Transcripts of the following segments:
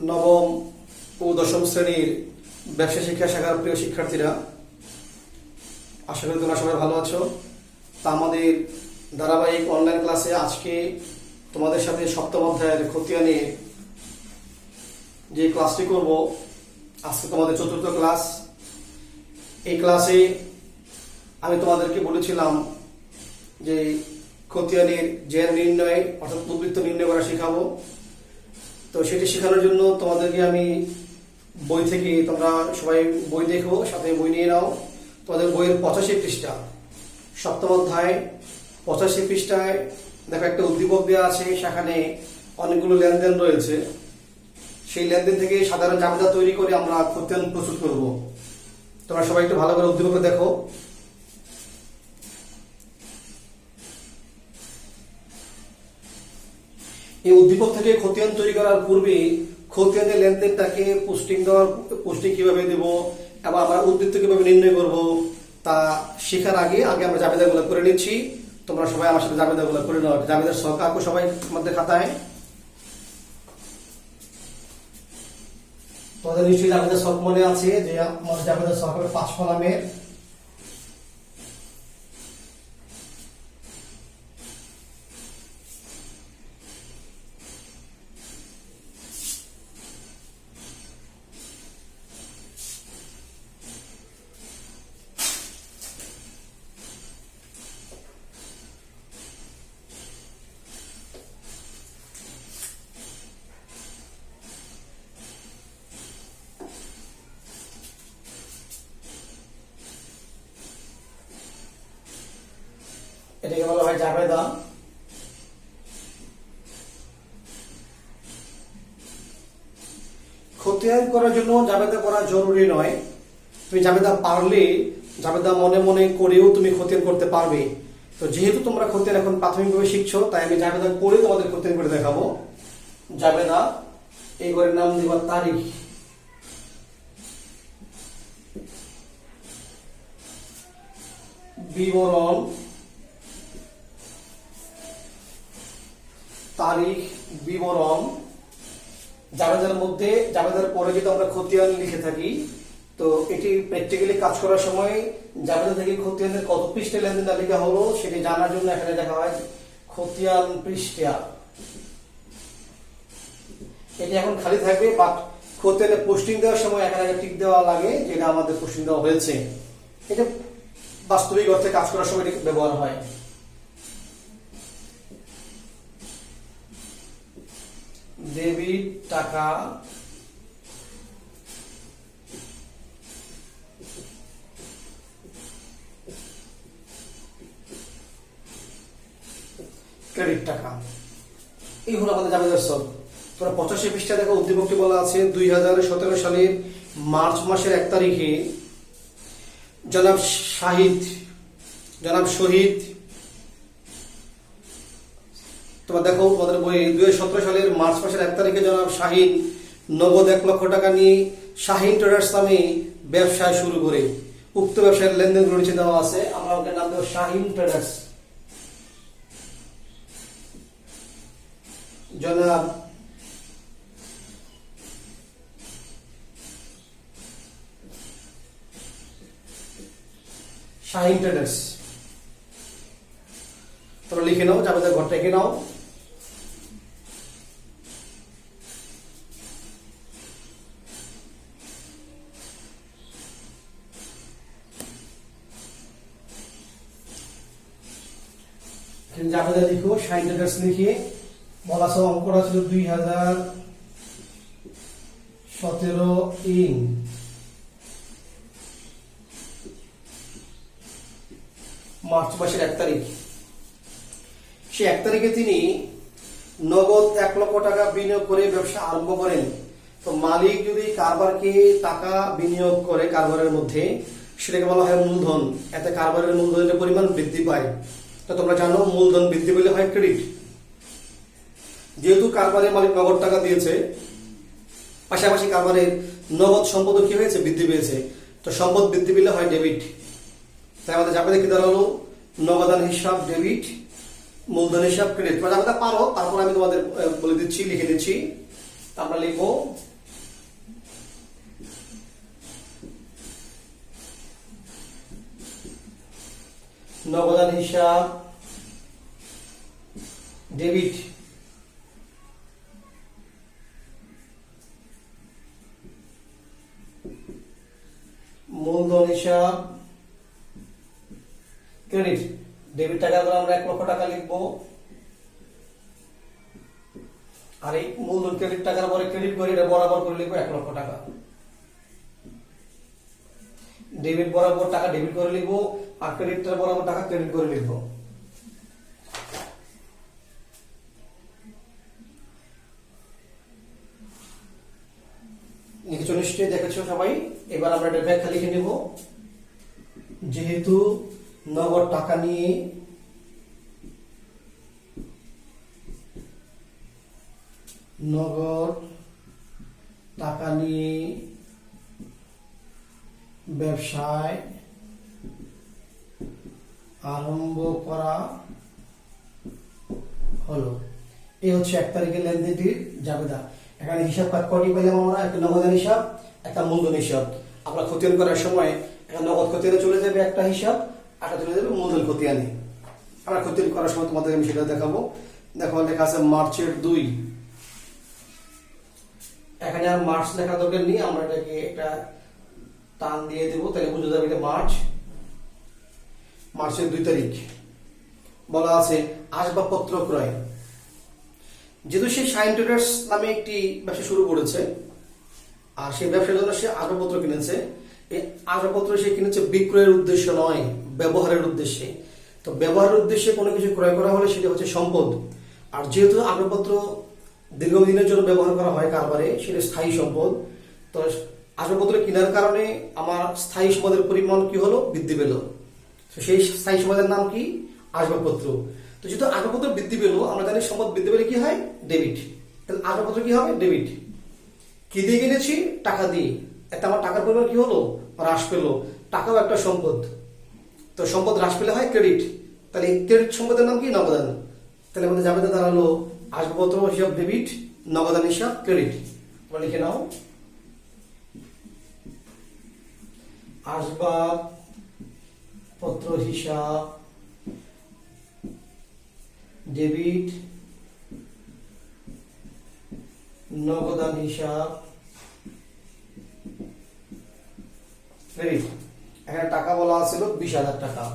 নবম ও দশম শ্রেণীর ব্যবসা শিক্ষা শাখার প্রিয় শিক্ষার্থীরা, আশা করি তোমরা সবাই ভালো আছো। তা আমাদের ধারাবাহিক অনলাইন ক্লাসে আজকে তোমাদের সাথে সপ্তম অধ্যায়ের খতিয়া নিয়ে যে ক্লাসটি করব, আজকে তোমাদের চতুর্থ ক্লাস। এই ক্লাসে আমি তোমাদেরকে বলেছিলাম যে খতিয়ানের জের নির্ণয় অর্থাৎ উদ্বৃত্ত নির্ণয় করা শেখাবো। তো সেটি শেখানোর জন্য তোমাদেরকে আমি বই থেকে, তোমরা সবাই বই দেখো, সাথে বই নিয়ে নাও। তোমাদের বইয়ের 85 পৃষ্ঠা, সপ্তম অধ্যায় 85 পৃষ্ঠায় দেখো একটা উদ্দীপক দেওয়া আছে, সেখানে অনেকগুলো লেনদেন রয়েছে। সেই লেনদেন থেকে সাধারণ জাবেদা তৈরি করে আমরা খতিয়ান প্রস্তুত করব। তোমরা সবাই একটু ভালো করে উদ্দীপক দেখো। এই উদ্দীপক থেকে খতিয়ান তৈরি করার পূর্বে খতিয়ানের লেনদেনটাকে পুষ্টি কিভাবে দেব এবং আমরা উদ্বৃত্ত কিভাবে নির্ণয় করব তা শেখার আগে আমরা জাবেদাগুলো করে নিচ্ছি। তোমরা সবাই আমার সাথে জাবেদাগুলো করে নাও। জাবেদার ছক আঁকো সবাই আমাদের খাতায়। তোমাদের নিশ্চয়ই জাবেদার ছক মনে আছে যে আমাদের জাবেদার ছক হবে 5 কলামের। এটাকে বলা হয় জাবেদা। খতিয়ান করার জন্য জাবেদা করা জরুরি নয়। তুমি জাবেদা পারলে, জাবেদা মনে মনে করেও তুমি খতিয়ান করতে পারবে। তো যেহেতু তোমরা খতিয়ান এখন প্রাথমিকভাবে শিখছো, তাই আমি জাবেদা করে তোমাদের খতিয়ান করে দেখাবো। জাবেদা, এই ঘরের নাম দিবা তারিখ। বিবরণ, তারিখ, বিবরণ। জাবেদার মধ্যে, জাবেদার পরে যদি আমরা খতিয়ান লিখে থাকি, তো এটি প্র্যাকটিক্যালি কাজ করার সময় জাবেদা থেকে খতিয়ানের কত পৃষ্ঠা লেনদেন তালিকা হলো সেটি জানার জন্য এখানে দেখা হয় খতিয়ান পৃষ্ঠা। এটি এখন খালি থাকবে, বাট খতিয়ানে পোস্টিং দেওয়ার সময় এখানে টিক দেওয়া লাগে যেটা আমাদের পোস্টিং দেওয়া হয়েছে। এটা বাস্তবিক অর্থে কাজ করার সময় ব্যবহার হয়। ডেবিট টাকা, ক্রেডিট টাকা, এই হলো আমাদের জাবেদার ছক। তোমরা 85 পৃষ্ঠা দেখো, উদ্দীপকটি বলা আছে 2017 সালের মার্চ মাসের 1 তারিখে জনাব শহীদ, তোমরা দেখো তোমাদের বই 2017 সালের মার্চ মাসের 1 তারিখে জনাব শাহিন নগদ 1 লক্ষ টাকা নিয়ে শাহিন ট্রেডার্স নামে ব্যবসায় শুরু করে। উক্ত ব্যবসায়ের লেনদেনগুলো নিচে দেওয়া আছে, আমরা ওদের নাম দেব শাহিন ট্রেডার্স। জনাব শাহিন ট্রেডার্স, তোমরা লিখে নাও, জাবেদার ঘরটা এঁকে নাও। জাবেদা লিখো, শাহিন ট্রেডার্স লিখে বলা আছে অঙ্ক করা ছিল 2017 মার্চ মাসের 1 তারিখ। সে 1 তারিখে তিনি নগদ 1 লক্ষ টাকা বিনিয়োগ করে ব্যবসা আরম্ভ করেন। তো মালিক যদি কারবারকে টাকা বিনিয়োগ করে কারবারের মধ্যে, সেটাকে বলা হয় মূলধন। এতে কারবারের মূলধনের পরিমাণ বৃদ্ধি পায়। তো তোমরা জানো মূলধন বৃদ্ধি পেলে হয় ক্রেডিট। যেহেতু কারবারের মালিক নগদ টাকা দিয়েছে, পাশাপাশি কারবারের নগদ সম্পদ কি হয়েছে, বৃদ্ধি পেয়েছে। তো সম্পদ বৃদ্ধি পেলে হয় ডেবিট। তাই আমাদের জাবেদা কি দাঁড়ালো, নগদান হিসাব ডেবিট, মূলধন হিসাব ক্রেডিট। তোমরা জাবেদা পারো, তারপর আমি তোমাদের বলে দিচ্ছি, লিখে দিচ্ছি। আমরা লিখবো নগদান হিসাব ডেবিট, মূলধন হিসাব ক্রেডিট। ডেবিট টাকা করে আমরা 1 লক্ষ টাকা লিখবো, আর এই মূলধন ক্রেডিট টাকার পরে ক্রেডিট করে এটা বরাবর করে লিখবো 1 লক্ষ টাকা। ডেবিট বরাবর টাকা ডেবিট করে লিখবো, আর ক্রেডিটটা বরাবর টাকা ক্রেডিট করে লিখবো। লিখেছো নিশ্চয়ই, দেখেছো সবাই। এবার আমরা এটা ব্যাখ্যা লিখে নেব। যেহেতু নগদ টাকা নিয়ে ব্যবসায় আরম্ভ করা হলো, এই হচ্ছে 1 তারিখের লেনদেনটির জাবেদা। এখানে হিসাব কয়টি পেলাম আমরা? একটা নগদান হিসাব, একটা মূলধন হিসাব। আমরা খতিয়ান করার সময় একটা নগদ খতিয়ানে চলে যাবে একটা হিসাব, আরটা চলে যাবে মূলধন খতিয়ানে। আমরা খতিয়ান করার সময় তোমাদের আমি সেটা দেখাবো। দেখো লেখা আছে মার্চের 2। এখানে আর মার্চ লেখা দরকার নেই, আমরা এটাকে একটা টান দিয়ে দেবো, তাহলে বুঝে যাবে এটা মার্চের 2 তারিখ। বলা আছে আসবাবপত্র ক্রয়। যেহেতু সে শাইন ট্রেডার্স নামে একটি ব্যবসা শুরু করেছে, আর সেই ব্যবসার জন্য সে আসবাবপত্র কিনেছে। এই আসবাবপত্র সে কিনেছে বিক্রয়ের উদ্দেশ্য নয়, ব্যবহারের উদ্দেশ্যে। তো ব্যবহারের উদ্দেশ্যে কোনো কিছু ক্রয় করা হলে সেটা হচ্ছে সম্পদ। আর যেহেতু আসবাবপত্র দীর্ঘদিনের জন্য ব্যবহার করা হয় কারবারে, সেটা স্থায়ী সম্পদ। তো আসবাবপত্র কেনার কারণে আমার স্থায়ী সম্পদের পরিমাণ কি হলো? বৃদ্ধি পেল। তো সেই স্থায়ী সম্পদের নাম কি? আসবাবপত্র। তো যেহেতু আসবাবপত্র বৃদ্ধি পেল, আমরা জানি সম্পদ বৃদ্ধি পেলে কি হয়? ডেবিট। তাহলে আসবাবপত্র কি হবে? ডেবিট। কি দিয়ে কিনেছি? টাকা দিয়ে। এতে আমার টাকার পরিমাণ কি হলো? হ্রাস পেল। টাকাও একটা সম্পদ, তো সম্পদ হ্রাস পেলে হয় ক্রেডিট। তাহলে ক্রেডিট সম্পদের নাম কি? নগদান। তাহলে আমাদের জাবেদা দাঁড়ালো আসবাবপত্র হিসাব ডেবিট, নগদান হিসাব ক্রেডিট। তোমরা লিখে নাও, আসবাবপত্র হিসাব ডেবিট, নগদান হিসাব ক্রেডিট। এখানে টাকা বলা ছিল 20,000 টাকা।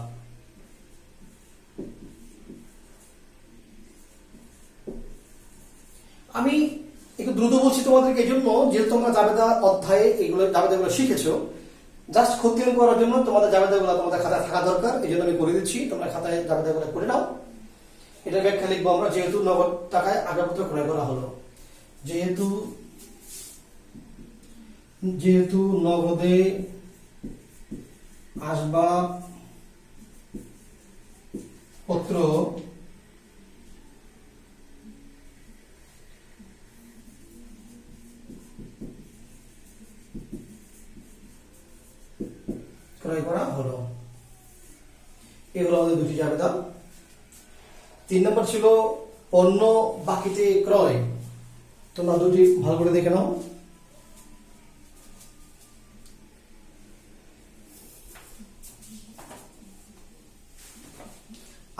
আমি একটু দ্রুত বলছি তোমাদেরকে এই জন্য, যেহেতু তোমরা জাবেদা অধ্যায়ে এইগুলো জাবেদাগুলো শিখেছো, জাস্ট খতিয়ান করার জন্য তোমাদের জাবেদাগুলো তোমাদের খাতায় থাকা দরকার। এই জন্য আমি করে দিচ্ছি, তোমরা খাতায় জাবেদাগুলো করে নাও। এটা ব্যাখ্যা লিখবো আমরা। যেহেতু নগদ টাকায় আসবাবপত্র ক্রয় করা হলো, যেহেতু নগদে আসবাবপত্র ক্রয় করা হলো। এগুলো আমাদের দুটি জাবেদা। 3 নম্বর ছিল পণ্য বাকিতে ক্রয়। তোমরা দুটি ভালো করে দেখে নাও।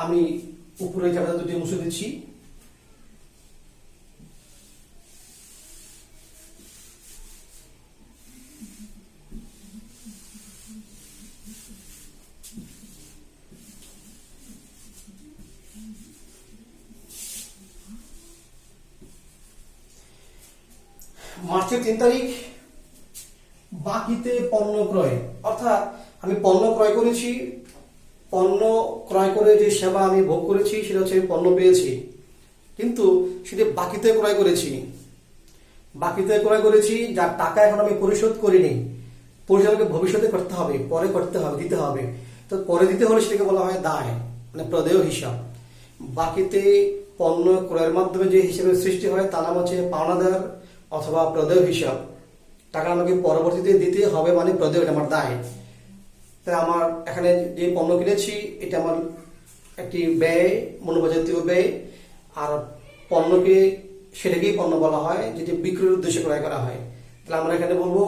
আমি উপরে জাবেদা দুটি মুছে দিচ্ছি। মার্চের 3 তারিখ বাকিতে পণ্য ক্রয়, অর্থাৎ আমি পণ্য ক্রয় করেছি, পণ্য ক্রয় করে যে সেবা আমি ভোগ করেছি সেটা হচ্ছে পণ্য পেয়েছি, কিন্তু সেটা বাকিতে ক্রয় করেছি, যার টাকা এখন আমি পরিশোধ করিনি। পরিশোধ আমাকে ভবিষ্যতে করতে হবে, পরে করতে হবে, দিতে হবে। তো পরে দিতে হলে সেটাকে বলা হয় দায়, মানে প্রদেয় হিসাব। বাকিতে পণ্য ক্রয়ের মাধ্যমে যে হিসাবের সৃষ্টি হয় তার নাম হচ্ছে পাওনাদার অথবা প্রদেয় হিসাব। টাকা আমাকে পরবর্তীতে দিতে হবে, মানে প্রদেয়, এটা আমার দায়। তাই আমার এখানে যে পণ্য কিনেছি এটা আমার একটি ব্যয়, মনোবাজাতীয় ব্যয়। আর পণ্যকে সেটাকেই পণ্য বলা হয় যেটি বিক্রয়ের উদ্দেশ্যে ক্রয় করা হয়। তাহলে আমরা এখানে বলবো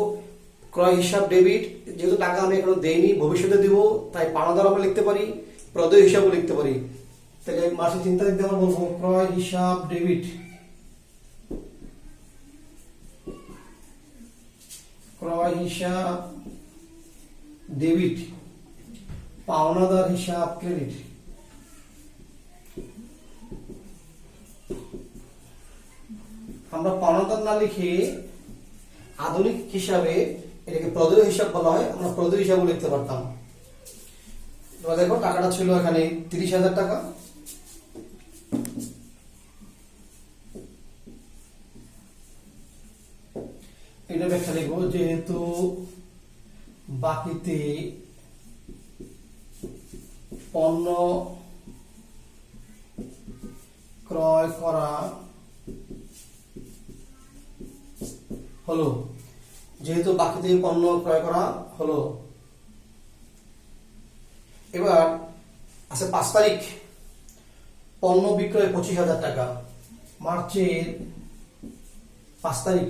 ক্রয় হিসাব ডেবিট। যেহেতু টাকা আমি এখনো দেইনি, ভবিষ্যতে দিব, তাই পাওনাদার আমরা লিখতে পারি। প্রদেয় হিসাবও লিখতে পারি। তাহলে মাসিক চিন্তা লিখতে আমরা বলবো ক্রয় হিসাব ডেবিট, ক্রয় হিসাব ডেবিট, পাওনাদার হিসাব ক্রেডিট। আমরা পাওনাদার না লিখে আধুনিক হিসাবে এটাকে প্রদেয় হিসাব বলা হয়, আমরা প্রদেয় হিসাবও লিখতে পারতাম। দেখো টাকাটা ছিল এখানে 30,000 টাকা, এটা ব্যাখ্যা লিখবো যেহেতু বাকিতে পণ্য ক্রয় করা হলো, যেহেতু বাকিতে পণ্য ক্রয় করা হলো। এবার আছে 5 তারিখ, পণ্য বিক্রয় 25,000 টাকা। মার্চের 5 তারিখ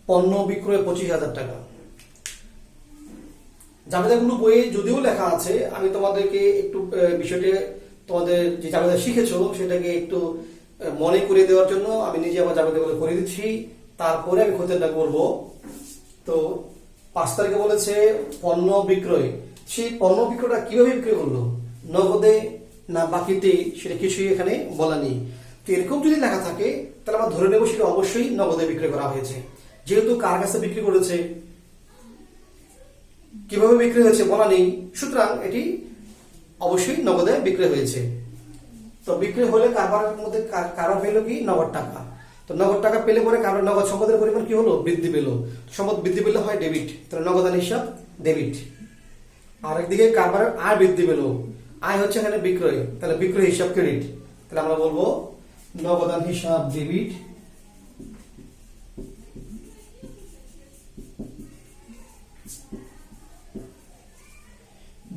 পণ্য বিক্রয় 25,000 টাকা। জাবেদাগুলো বইয়ে যদিও লেখা আছে, আমি তোমাদেরকে একটু বিষয়টা তোমাদের যে জাবেদা শিখেছো সেটাকে একটু মনে করে দেওয়ার জন্য আমি নিজে আমার জাবেদাগুলো করে দিচ্ছি, তারপরে আমি খতিয়ানটা করবো। তো 5 তারিখে বলেছে পণ্য বিক্রয়, সেই পণ্য বিক্রয়টা কিভাবে বিক্রয় করলো, নগদে না বাকিতে, সেটা কিছুই এখানে বলা নেই। তো এরকম যদি লেখা থাকে তাহলে আমরা ধরে নেব সেটা অবশ্যই নগদে বিক্রয় করা হয়েছে, যেহেতু কার কাছে বিক্রি করেছে, কিভাবে বিক্রি হয়েছে বলা নেই, সুতরাং এটি অবশ্যই নগদে বিক্রি হয়েছে। তো বিক্রি হলে কারবারের মধ্যে কারবার হলো কি নগদ টাকা। তো নগদ টাকা পেলে পরে কারবার নগদ সম্পদের পরিমাণ কি হলো, বৃদ্ধি পেল। সম্পদ বৃদ্ধি পেলে হয় ডেবিট, তাহলে নগদান হিসাব ডেবিট। আর একদিকে কারবারের আয় বৃদ্ধি পেল, আয় হচ্ছে এখানে বিক্রয়, তাহলে বিক্রয় হিসাব ক্রেডিট। তাহলে আমরা বলবো নগদান হিসাব ডেবিট,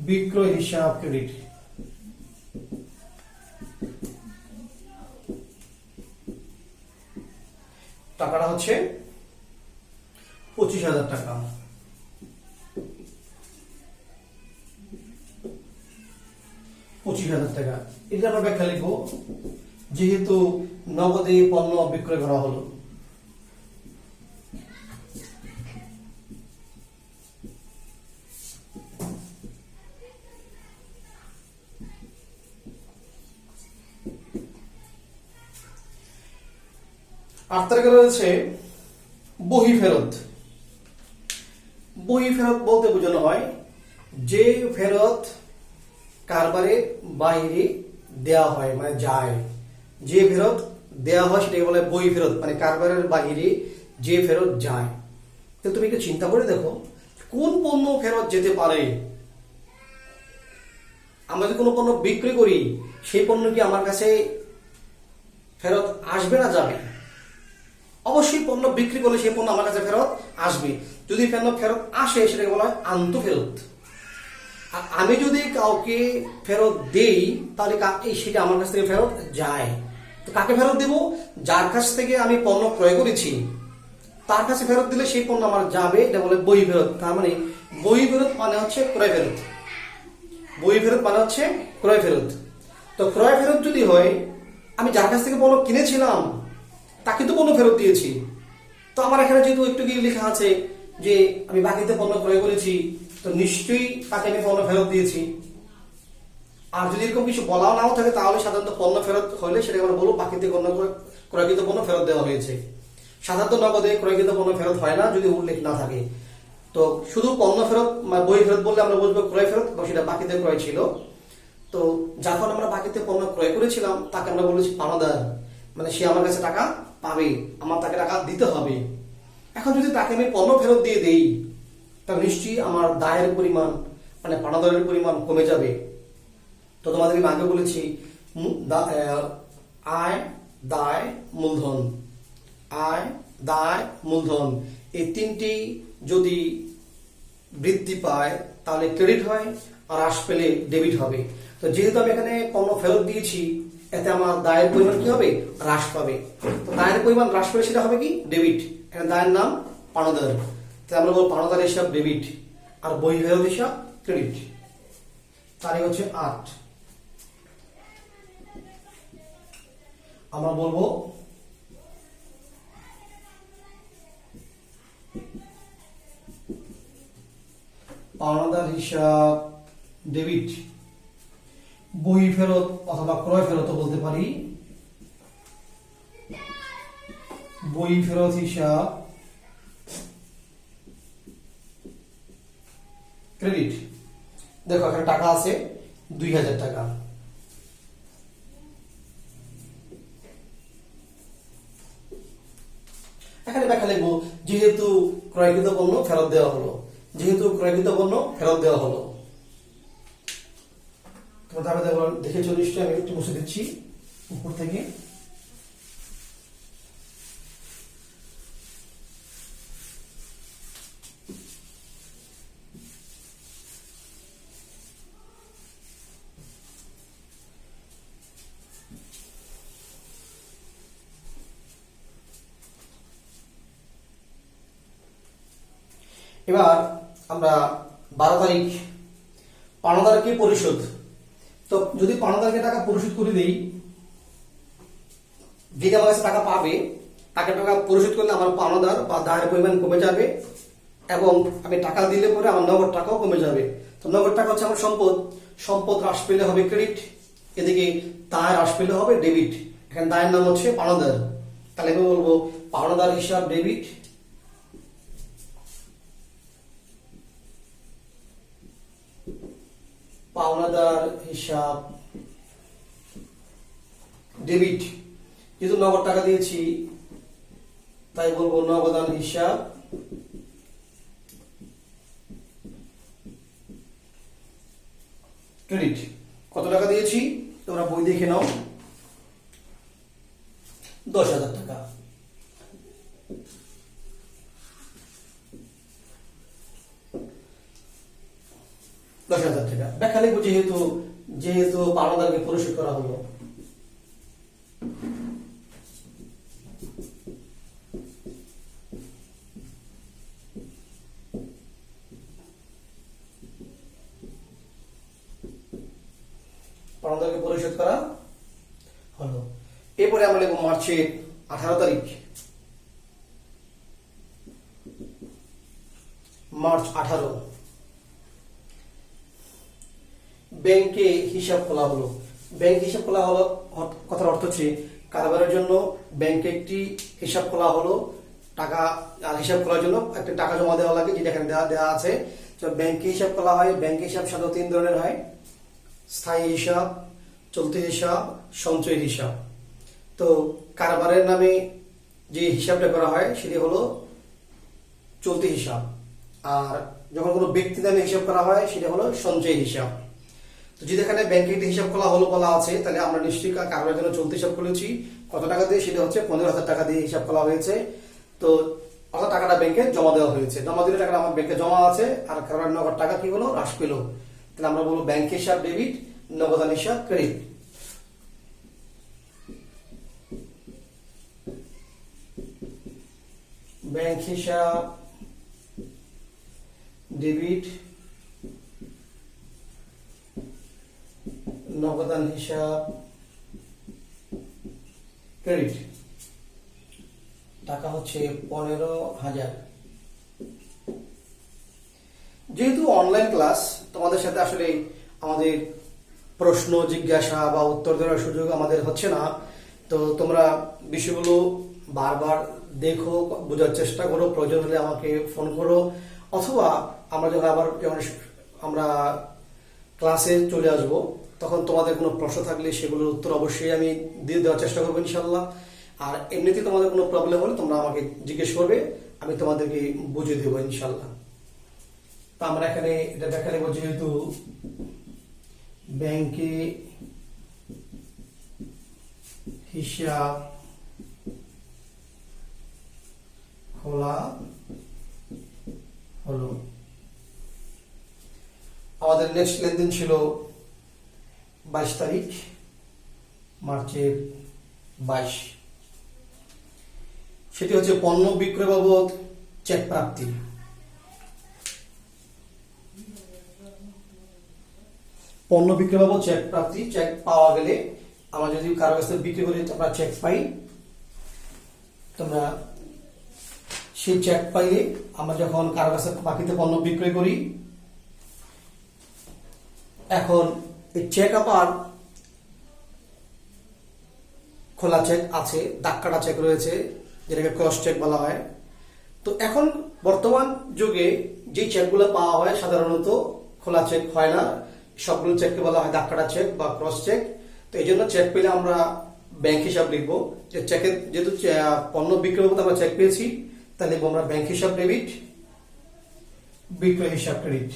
বিক্রয় হিসাব ক্রেডিট। টাকাটা হচ্ছে 25,000 টাকা। এটা আমরা ব্যাখ্যা লিখবো যেহেতু নগদে পণ্য বিক্রয় করা হলো। আট তারিখে রয়েছে বহি ফেরত। বহি ফেরত বলতে বোঝানো হয় যে ফেরত কারবারের বাইরে দেয়া হয়, মানে যায়, যে ফেরত দেয়া হয় সেটাকে বলে বহি ফেরত, মানে কারবারের বাইরে যে ফেরত যায়। তো তুমি একটু চিন্তা করে দেখো কোন পণ্য ফেরত যেতে পারে। আমরা যদি কোনো পণ্য বিক্রি করি সেই পণ্য কি আমার কাছে ফেরত আসবে না যাবে? অবশ্যই পণ্য বিক্রি করলে সেই পণ্য আমার কাছে ফেরত আসবে। যদি পণ্য ফেরত আসে সেটাকে বলা হয় আন্ত ফেরত। আর আমি যদি কাউকে ফেরত দেই তাহলে সেটা আমার কাছ থেকে ফেরত যায়। তো কাকে ফেরত দেব? যার কাছ থেকে আমি পণ্য ক্রয় করেছি তার কাছে ফেরত দিলে সেই পণ্য আমার যাবে, এটা বলে বহি ফেরত। তার মানে বহি ফেরত মানে হচ্ছে ক্রয় ফেরত। বহি ফেরত মানে হচ্ছে ক্রয় ফেরত। তো ক্রয় ফেরত যদি হয়, আমি যার কাছ থেকে পণ্য কিনেছিলাম তাকে তো পণ্য ফেরত দিয়েছি, তো আমার এখানে যেহেতু একটু কি লেখা আছে যে আমি বাকিতে পণ্য ক্রয় করেছি, তো নিশ্চয়ই তাকে আমি পণ্য ফেরত দিয়েছি। আর যদি এরকম কিছু বলাও নাও থাকে তাহলে সাধারণত পণ্য ফেরত হলে সেটাকে আমরা বলবো বাকিতে ক্রয়কৃত পণ্য ফেরত দেওয়া হয়েছে। সাধারণত নগদে ক্রয়কৃত পণ্য ফেরত হয় না যদি উল্লেখ না থাকে। তো শুধু পণ্য ফেরত বই ফেরত বললে আমরা বুঝবো ক্রয় ফেরত, এবং সেটা বাকিতে ক্রয় ছিল। তো যখন আমরা বাকিতে পণ্য ক্রয় করেছিলাম তাকে আমরা বলেছি পাওনাদার, মানে সে আমার কাছে টাকা পাবে, আমার তাকে টাকা দিতে হবে। এখন যদি তাকে আমি পণ্য ফেরত দিয়ে দেই তাহলে নিশ্চয়ই আমার দায়ের পরিমাণ, মানে পাওনাদারের পরিমাণ কমে যাবে। তো তোমাদের আমি আগে বলেছি আয়, দায়, মূলধন। আয়, দায়, মূলধন এই তিনটি যদি বৃদ্ধি পায় তাহলে ক্রেডিট হয়, আর হ্রাস পেলে ডেবিট হবে। তো যেহেতু আমি এখানে পণ্য ফেরত দিয়েছি এতে আমার দায়ের পরিমাণ কি হবে? হ্রাস পাবে। তো দায়ের পরিমাণ হ্রাস পেলে সেটা হবে কি? ডেবিট। এখানে দায়ের নাম পাওনাদার, তাই আমরা বলবো পাওনাদার হিসাব ডেবিট আর বহি ফেরত হিসাব ক্রেডিট। তারিখ হচ্ছে 8। আমরা বলবো পাওনাদার হিসাব ডেবিট। বই ফেরত অথবা ক্রয় ফেরত বলতে পারি বই ফেরত হিসাব ক্রেডিট। দেখো এখানে টাকা আছে 2000 টাকা। এখানে ব্যাখ্যা লিখবো যেহেতু ক্রয়কৃত পণ্য ফেরত দেওয়া হলো, যেহেতু ক্রয়কৃত পণ্য ফেরত দেওয়া হলো। তোমাদের দেখে চলে এসছি, আমি একটু মুছে দিচ্ছি উপর থেকে। এবার আমরা 12 তারিখ পাওনাদারকে পরিশোধ। তো যদি পাওনাদারকে টাকা পরিশোধ করে দেই, যে আমার কাছে টাকা পাবে তাকে টাকা পরিশোধ করলে আমার পাওনাদার বা দায়ের পরিমাণ কমে যাবে এবং আমি টাকা দিলে পরে আমার নগদ টাকাও কমে যাবে। তো নগদ টাকা হচ্ছে আমার সম্পদ, সম্পদ হ্রাস পেলে হবে ক্রেডিট, এদিকে দায় হ্রাস পেলে হবে ডেবিট। এখানে দায়ের নাম হচ্ছে পাওনাদার, তাহলে আমি বলবো পাওনাদার হিসাব ডেবিট, পাওনাদার হিসাব ডেবিট। যেহেতু নগদ টাকা দিয়েছি তাই বলবো নগদান হিসাব ক্রেডিট। কত টাকা দিয়েছি তোমরা বই দেখে নাও, 10,000 টাকা। টাকা ব্যাখ্যা লিখবো যেহেতু যেহেতু পাওনাদারকে পরিশোধ করা হলো। পাওনাদারকে পরিশোধ করা হলো। এরপরে আমরা লিখবো মার্চের 18 তারিখ, মার্চ 18 ব্যাংকে হিসাব খোলা হলো। ব্যাংক হিসাব খোলা হলো কথার অর্থ হচ্ছে কারবারের জন্য ব্যাংকে একটি হিসাব খোলা হলো। টাকা আর হিসাব খোলার জন্য একটা টাকা জমা দেওয়া লাগে, যেটা এখানে দেওয়া আছে। তো ব্যাংকে হিসাব খোলা হয়। ব্যাংকে হিসাব সাধারণত 3 ধরনের হয়: স্থায়ী হিসাব, চলতি হিসাব, সঞ্চয় হিসাব। তো কারবারের নামে যে হিসাবটা করা হয় সেটি হলো চলতি হিসাব, আর যখন কোনো ব্যক্তি নামে হিসাব করা হয় সেটা হলো সঞ্চয় হিসাব। তো যদি এখানে ব্যাংকে হিসাব খোলা হলো বলা আছে, তাহলে আমরা নিশ্চয়ই কারবারের জন্য চলতি হিসাব খুলেছি। কত টাকা দিয়ে? সেটা হচ্ছে 15,000 টাকা দিয়ে হিসাব খোলা হয়েছে। তো অর্থাৎ টাকাটা ব্যাংকে জমা দেওয়া হয়েছে, জমা দিলে টাকাটা আমার ব্যাংকে জমা আছে, আর কারবারের নগদ টাকা কি হলো? হ্রাস পেল। তাহলে আমরা বলবো ব্যাংক হিসাব ডেবিট, নগদান হিসাব ক্রেডিট। ব্যাংক হিসাব ডেবিট, নগদান হিসাব ক্রেডিট। টাকা হচ্ছে 15,000। যেহেতু অনলাইন ক্লাস, তোমাদের সাথে আসলে আমাদের প্রশ্ন জিজ্ঞাসা বা উত্তর দেওয়ার সুযোগ আমাদের হচ্ছে না। তো তোমরা বিষয়গুলো বারবার দেখো, বোঝার চেষ্টা করো, প্রয়োজন হলে আমাকে ফোন করো, অথবা আমরা যখন আমরা ক্লাসে চলে আসব তখন তোমাদের কোনো প্রশ্ন থাকলে সেগুলোর উত্তর অবশ্যই আমি দিয়ে দেওয়ার চেষ্টা করবো ইনশাল্লাহ। আর এমনিতে তোমাদের কোনো প্রবলেম হলে তোমরা আমাকে জিজ্ঞেস করবে, আমি তোমাদেরকে বুঝিয়ে দেবো ইনশাল্লাহ। তা আমরা এখানে এটা দেখা নেব, যেহেতু ব্যাংকে হিসাব খোলা হলো। আমাদের নেক্সট লেনদেন ছিল 22 তারিখ, মার্চের 22। সেটি হচ্ছে পণ্য বিক্রয় বাবদ চেক প্রাপ্তি। পণ্য বিক্রয় বাবদ চেক প্রাপ্তি। চেক পাওয়া গেলে আমরা যদি কারো কাছে বিক্রি করি আমরা চেক পাই, তোমরা সেই চেক পাইলে আমরা যখন কারো কাছে বাকিতে পণ্য বিক্রয় করি, এখন এই চেক আবার খোলা চেক আছে, দাগ কাটা চেক রয়েছে, যেটাকে ক্রস চেক বলা হয়। তো এখন বর্তমান যুগে যে চেকগুলো পাওয়া হয় সাধারণত খোলা চেক হয় না, সবগুলো চেককে বলা হয় দাগ কাটা চেক বা ক্রস চেক। তো এই জন্য চেক পেলে আমরা ব্যাংক হিসাব লিখবো, যে চেকের যেহেতু পণ্য বিক্রয় করতে আমরা চেক পেয়েছি, তাহলে লিখবো আমরা ব্যাংক হিসাব ডেবিট, বিক্রয় হিসাব ক্রেডিট।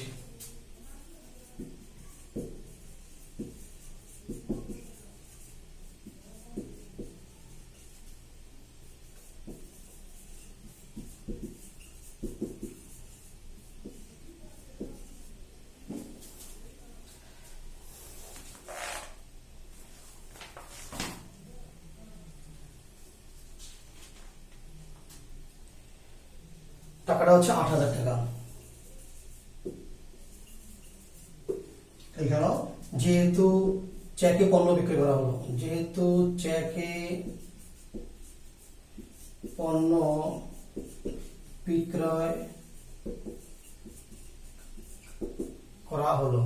টাকাটা হচ্ছে 8,000 টাকা। এখানে যেহেতু চেকে পণ্য বিক্রয় করা হলো, যেহেতু চেকে পণ্য বিক্রয় করা হলো,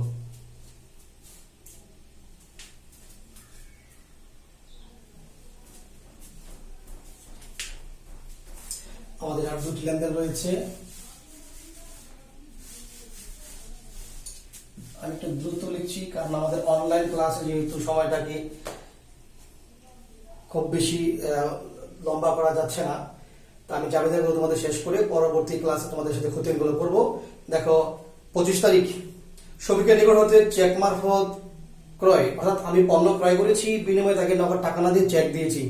আমাদের আর দুটি লেনদেন রয়েছে। আমি একটু দ্রুত লিখছি কারণ আমাদের অনলাইন ক্লাসে যেহেতু সময়টাকে খুব বেশি লম্বা করা যাচ্ছে না, তা আমি জাবেদাগুলো তোমাদের শেষ করে পরবর্তী ক্লাসে তোমাদের সাথে খতিয়ানগুলো করব। দেখো 25 তারিখ শফিকের নিকট হতে চেক মারফত ক্রয়, অর্থাৎ আমি পণ্য ক্রয় করেছি, বিনিময়ে তাকে নগদ টাকা না দিয়ে চেক দিয়েছি।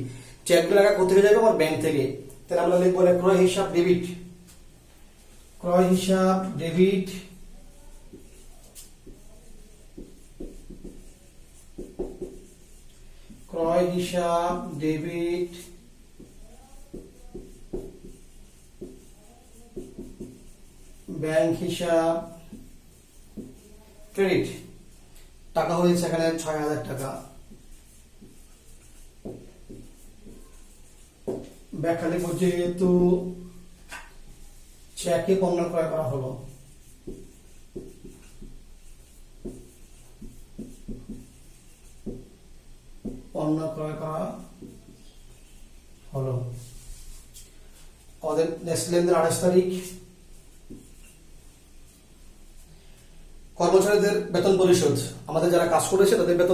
চেকগুলো টাকা কোথায় যাবে? আমার ব্যাংক থেকে। তাহলে আমরা লিখবো ক্রয় হিসাব ডেবিট, ক্রয় হিসাব ডেবিট, ক্রয় হিসাব ডেবিট, ব্যাংক হিসাব ক্রেডিট। টাকা হয়েছে এখানে 6,000 টাকা। ব্যাখ্যা লিখব, যেহেতু চেকে পণ্য ক্রয় করা হলো, পণ্য ক্রয় করা হলো। আমাদের নেক্সট লেনদেন 28 তারিখ কর্মচারীদের বেতন পরিশোধ। আমাদের যারা কাজ করেছে তাদের বেতন